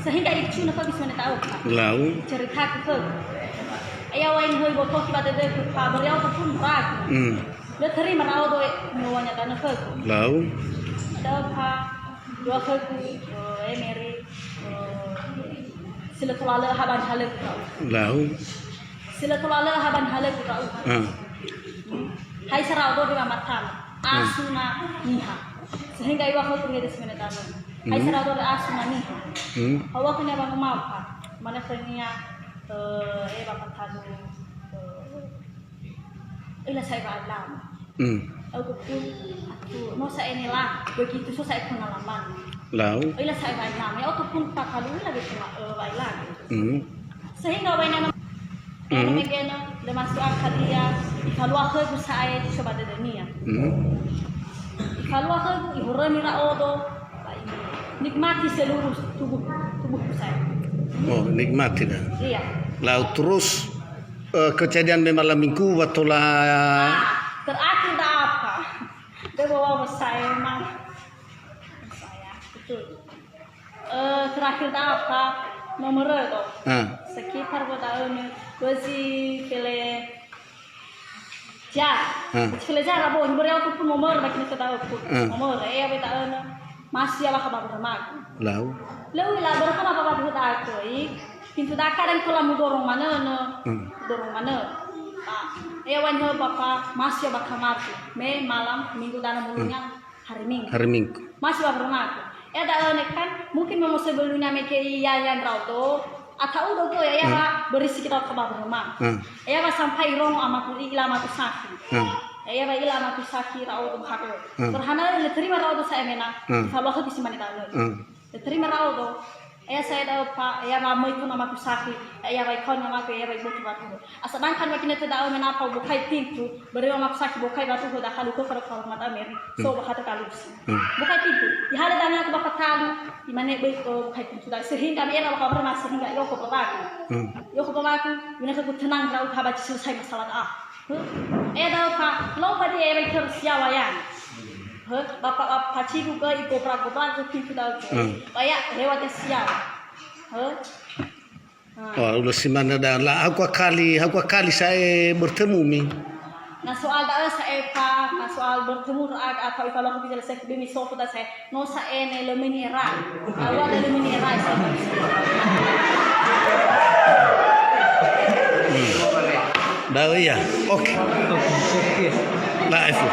Sehingga itu nak bisa nak tahu. Lalu Cerita kita. Ayah wain hoi botol kita ada beriau pun berat. Dia terima rawat doi nuanya tanah ke. lalu Ada apa? Dua ke Mary silatulala haban halak. lalu Silatulala haban halak kau. Hai sarau doi matam. Asuna niha. Sehingga iwa kau pergi di sini tanah. Hai sarau doi asuna niha. Hawa kena bang mau pa. Mana kena bapak tadu. Ila saya balam. Aku pun no saya ini lah. Begitu so saya pengalaman. lalu Ila saya balam. Ya aku pun tak kalu lagi balam. Sehingga baina na megena de masuk akal dia. Kalau aku saya di sobat dunia. Kalau aku ihurani ra odo. Nikmati seluruh tubuh saya. oh nikmat tidak. Iya. Lalu terus kejadian di malam minggu waktu lah Terakhir dah apa? Dia bawa saya memang saya betul. Terakhir dah apa? Nomor itu. Sekitar tahun masih pilih jar. Pilih jar apa? Beliau tu pun nomor bagi kita tahu pun. Nomor. Apa tahun masih apa kabar bermak? lalu Lalu lah berapa apa kita tahu? Pintu dakar dan kolam dorong mana? Dorong mana? Wanita bapak masih bapak kamar malam minggu dalam mulutnya hari minggu masih bapak rumah ada kan mungkin memang sebelumnya mereka yang raudo atau udah tuh ya berisi kita ke bapak rumah sampai rong amat ilama tu sakit ilama tu sakit raudo hatu berhana terima raudo saya mena kalau aku bisa mana tahu terima raudo saya tahu pak, ramai itu nama tu sakit, baik kau nama aku, baik buku batu. Asalkan kan makin itu tahu menapa bukai pintu, beri nama sakit bukai batu sudah kalau kau kalau mata meri, so bakal terkalus. Bukai pintu, di hari dana aku bakal tahu di mana baik bukai pintu sudah sehingga mereka bakal pernah sehingga yo kau pelaku, ini aku tenang kalau kau baca selesai masalah tahu pak, lo pada baik tersiawayan. Bapak paciku ke ikoprak ke pintu dah. Banyak lewat siang. oh udah si mana dah lah aku kali saya bertemu mi. Nah soal dah saya pak, soal bertemu atau kalau aku bisa saya bimi sofa dah saya, no saya ne leminera, awal leminera saya. Dah ya, oke. Lah itu.